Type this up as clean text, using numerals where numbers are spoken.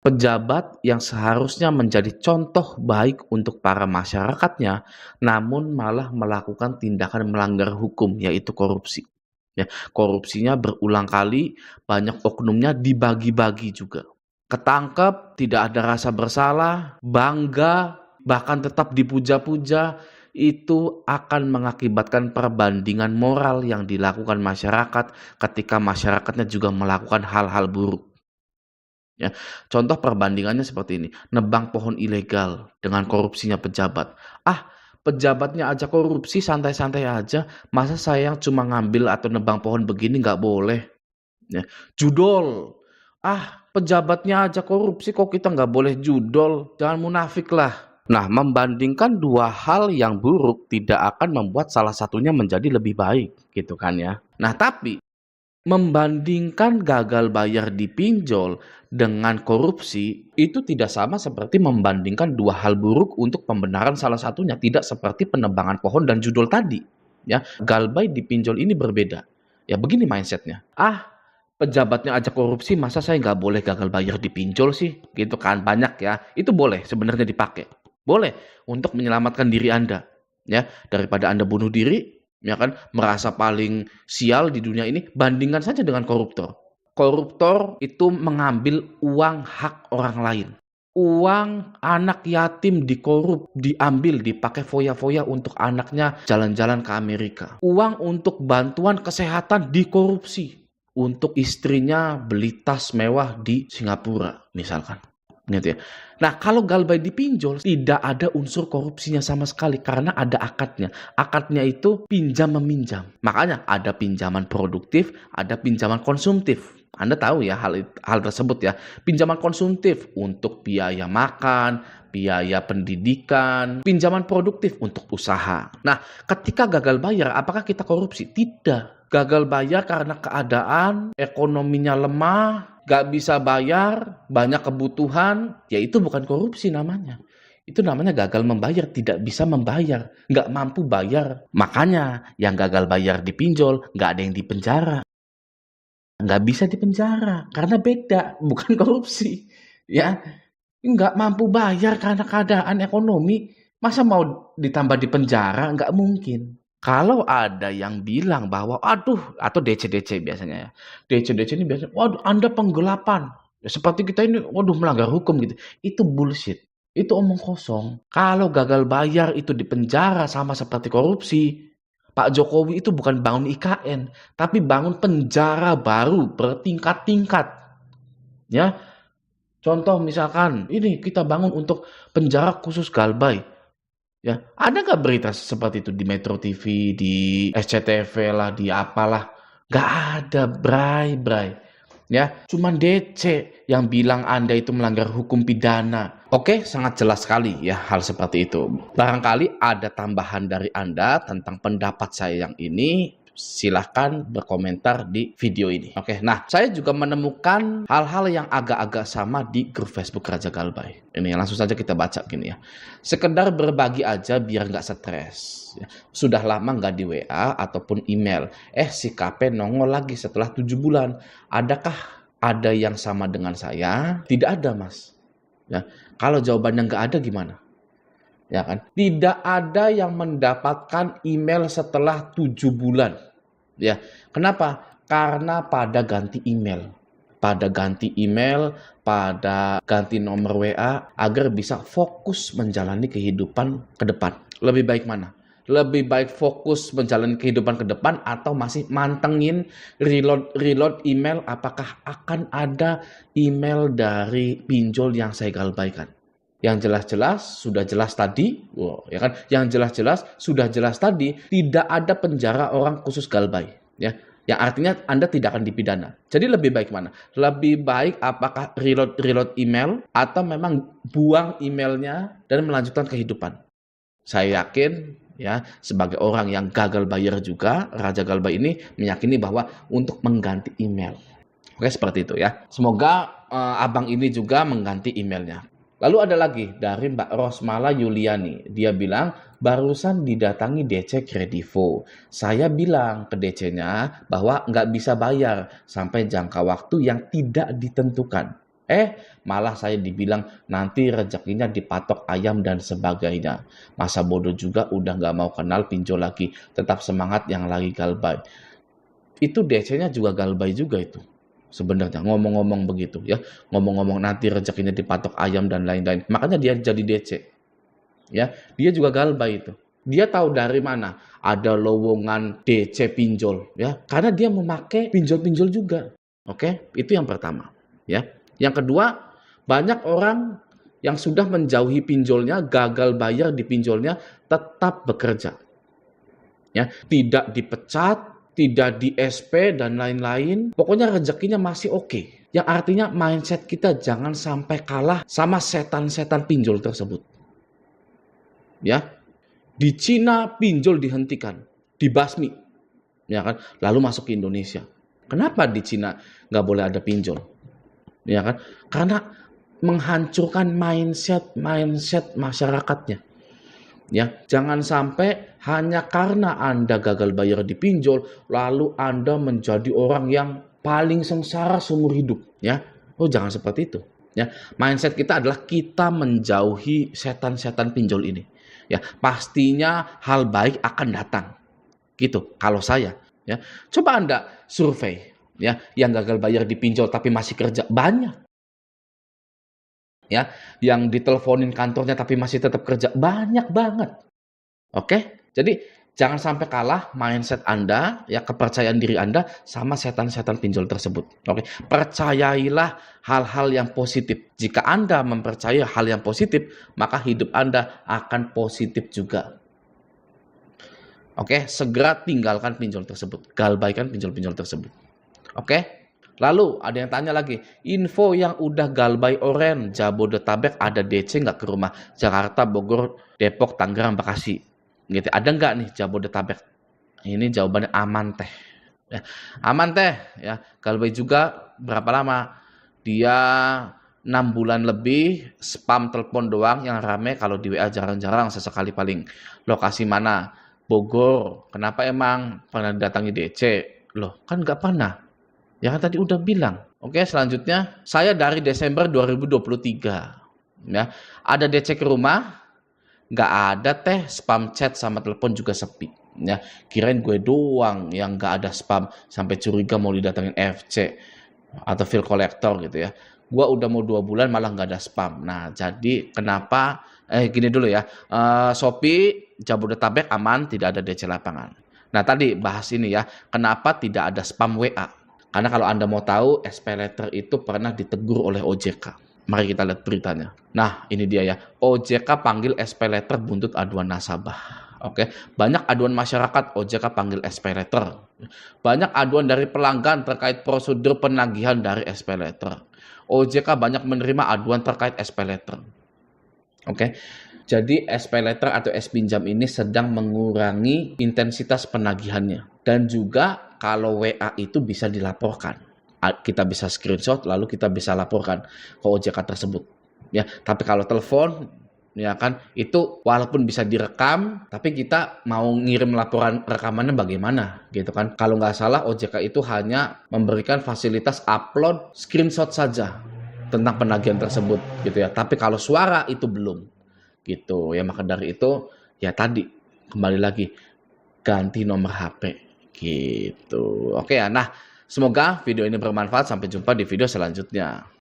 Pejabat yang seharusnya menjadi contoh baik untuk para masyarakatnya, namun malah melakukan tindakan melanggar hukum, yaitu korupsi. Ya, korupsinya berulang kali, banyak oknumnya dibagi-bagi juga. Ketangkep, tidak ada rasa bersalah, bangga, bahkan tetap dipuja-puja, itu akan mengakibatkan perbandingan moral yang dilakukan masyarakat ketika masyarakatnya juga melakukan hal-hal buruk. Ya, contoh perbandingannya seperti ini, nebang pohon ilegal dengan korupsinya pejabat. Ah, pejabatnya aja korupsi santai-santai aja, masa saya yang cuma ngambil atau nebang pohon begini nggak boleh? Ya, judol. Ah, pejabatnya aja korupsi kok kita nggak boleh judol? Jangan munafik lah. Nah, membandingkan dua hal yang buruk tidak akan membuat salah satunya menjadi lebih baik, gitu kan ya. Nah, tapi membandingkan gagal bayar di pinjol dengan korupsi itu tidak sama seperti membandingkan dua hal buruk untuk pembenaran salah satunya, tidak seperti penebangan pohon dan judul tadi. Ya, gagal bayar di pinjol ini berbeda. Ya, begini mindsetnya. Ah, pejabatnya aja korupsi, masa saya nggak boleh gagal bayar di pinjol sih? Gitu kan, banyak ya. Itu boleh sebenarnya dipakai. Boleh untuk menyelamatkan diri Anda. Ya, daripada Anda bunuh diri, ya kan, merasa paling sial di dunia ini, bandingkan saja dengan koruptor. Koruptor itu mengambil uang hak orang lain. Uang anak yatim dikorup, diambil, dipakai foya-foya untuk anaknya jalan-jalan ke Amerika. Uang untuk bantuan kesehatan dikorupsi. Untuk istrinya beli tas mewah di Singapura, misalkan. Gitu ya. Nah, kalau galbay dipinjol, tidak ada unsur korupsinya sama sekali karena ada akadnya. Akadnya itu pinjam-meminjam. Makanya ada pinjaman produktif, ada pinjaman konsumtif. Anda tahu ya hal tersebut ya. Pinjaman konsumtif untuk biaya makan, biaya pendidikan, pinjaman produktif untuk usaha. Nah, ketika gagal bayar, apakah kita korupsi? Tidak. Gagal bayar karena keadaan ekonominya lemah, gak bisa bayar, banyak kebutuhan, ya itu bukan korupsi namanya. Itu namanya gagal membayar, tidak bisa membayar, gak mampu bayar. Makanya yang gagal bayar dipinjol, gak ada yang dipenjara. Nggak bisa dipenjara, karena beda, bukan korupsi. Ya, nggak mampu bayar karena keadaan ekonomi, masa mau ditambah di penjara? Nggak mungkin. Kalau ada yang bilang bahwa, aduh, atau DC-DC biasanya ya, DC-DC ini biasanya, waduh, Anda penggelapan. Ya, seperti kita ini, waduh, melanggar hukum gitu. Itu bullshit. Itu omong kosong. Kalau gagal bayar itu dipenjara sama seperti korupsi, Pak Jokowi itu bukan bangun IKN, tapi bangun penjara baru bertingkat-tingkat. Ya, contoh misalkan ini kita bangun untuk penjara khusus galbay. Ya, ada nggak berita seperti itu di Metro TV, di SCTV lah, di apalah? Nggak ada, bray. Ya, cuman DC yang bilang Anda itu melanggar hukum pidana. Oke, sangat jelas sekali ya hal seperti itu. Barangkali ada tambahan dari Anda tentang pendapat saya yang ini, silahkan berkomentar di video ini. Oke, nah saya juga menemukan hal-hal yang agak-agak sama di grup Facebook Raja Galbay. Ini langsung saja kita baca gini ya. Sekedar berbagi aja biar nggak stres. Sudah lama nggak di WA ataupun email. Si KP nongol lagi setelah 7 bulan. Adakah ada yang sama dengan saya? Tidak ada, Mas. Ya, kalau jawabannya nggak ada gimana? Ya kan? Tidak ada yang mendapatkan email setelah 7 bulan. Ya, kenapa? Karena pada ganti email. Pada ganti email, pada ganti nomor WA agar bisa fokus menjalani kehidupan ke depan. Lebih baik mana? Lebih baik fokus menjalani kehidupan ke depan atau masih mantengin reload email apakah akan ada email dari pinjol yang saya galbaikan. Yang jelas-jelas sudah jelas tadi, ya kan? Yang jelas-jelas sudah jelas tadi tidak ada penjara orang khusus galbay, ya. Yang artinya Anda tidak akan dipidana. Jadi lebih baik mana? Lebih baik apakah reload email atau memang buang emailnya dan melanjutkan kehidupan. Saya yakin ya sebagai orang yang gagal bayar juga, Raja Galbay ini meyakini bahwa untuk mengganti email. Oke, seperti itu ya. Semoga abang ini juga mengganti emailnya. Lalu ada lagi dari Mbak Rosmala Yuliani. Dia bilang, barusan didatangi DC Kredivo. Saya bilang ke DC-nya bahwa nggak bisa bayar sampai jangka waktu yang tidak ditentukan. Malah saya dibilang nanti rezekinya dipatok ayam dan sebagainya. Masa bodoh juga udah nggak mau kenal pinjol lagi. Tetap semangat yang lagi galbay. Itu DC-nya juga galbay juga itu. Sebenarnya ngomong-ngomong begitu ya. Ngomong-ngomong nanti rezekinya dipatok ayam dan lain-lain. Makanya dia jadi DC. Ya, dia juga galbay itu. Dia tahu dari mana ada lowongan DC pinjol ya. Karena dia memakai pinjol-pinjol juga. Oke, itu yang pertama ya. Yang kedua, banyak orang yang sudah menjauhi pinjolnya, gagal bayar di pinjolnya, tetap bekerja. Ya, tidak dipecat, tidak di SP dan lain-lain. Pokoknya rezekinya masih oke. Yang artinya mindset kita jangan sampai kalah sama setan-setan pinjol tersebut. Ya, di Cina pinjol dihentikan, dibasmi, ya kan? Lalu masuk ke Indonesia. Kenapa di Cina nggak boleh ada pinjol? Ya kan? Karena menghancurkan mindset masyarakatnya. Ya, jangan sampai hanya karena Anda gagal bayar di pinjol, lalu Anda menjadi orang yang paling sengsara seumur hidup. Ya, jangan seperti itu. Ya, mindset kita adalah kita menjauhi setan-setan pinjol ini. Ya, pastinya hal baik akan datang. Gitu, kalau saya. Ya, coba Anda survei. Ya, yang gagal bayar di pinjol tapi masih kerja banyak. Ya, yang diteleponin kantornya tapi masih tetap kerja banyak banget. Oke? Jadi jangan sampai kalah mindset Anda, ya kepercayaan diri Anda sama setan-setan pinjol tersebut. Oke? Percayailah hal-hal yang positif. Jika Anda mempercayai hal yang positif, maka hidup Anda akan positif juga. Oke, segera tinggalkan pinjol tersebut. Galbaikan pinjol-pinjol tersebut. Oke? Lalu ada yang tanya lagi, info yang udah galbay oren, Jabodetabek ada DC nggak ke rumah? Jakarta, Bogor, Depok, Tangerang, Bekasi. Gitu. Ada nggak nih Jabodetabek? Ini jawabannya aman teh. Ya, aman teh. Ya, galbay juga berapa lama? Dia 6 bulan lebih, spam telepon doang yang rame, kalau di WA jarang-jarang, sesekali paling. Lokasi mana? Bogor. Kenapa emang? Pernah datangi DC? Loh, kan nggak pernah. Ya kan tadi udah bilang. Oke, selanjutnya saya dari Desember 2023. Ya, ada DC ke rumah, nggak ada teh, spam chat sama telepon juga sepi. Ya, kirain gue doang yang nggak ada spam sampai curiga mau didatengin FC atau bill collector gitu ya. Gua udah mau 2 bulan malah nggak ada spam. Nah, jadi kenapa? Gini dulu ya. Shopee Jabodetabek aman, tidak ada DC lapangan. Nah, tadi bahas ini ya. Kenapa tidak ada spam WA? Karena kalau Anda mau tahu, SP Letter itu pernah ditegur oleh OJK. Mari kita lihat beritanya. Nah, ini dia ya. OJK panggil SP Letter buntut aduan nasabah. Oke, banyak aduan masyarakat, OJK panggil SP Letter. Banyak aduan dari pelanggan terkait prosedur penagihan dari SP Letter. OJK banyak menerima aduan terkait SP Letter. Oke, jadi SP Letter atau S-Pinjam ini sedang mengurangi intensitas penagihannya. Dan juga kalau WA itu bisa dilaporkan. Kita bisa screenshot lalu kita bisa laporkan ke OJK tersebut. Ya, tapi kalau telepon ya kan itu walaupun bisa direkam tapi kita mau ngirim laporan rekamannya bagaimana gitu kan. Kalau nggak salah OJK itu hanya memberikan fasilitas upload screenshot saja tentang penagihan tersebut gitu ya. Tapi kalau suara itu belum gitu ya. Maka dari itu ya tadi kembali lagi ganti nomor HP gitu. Oke ya. Nah, semoga video ini bermanfaat. Sampai jumpa di video selanjutnya.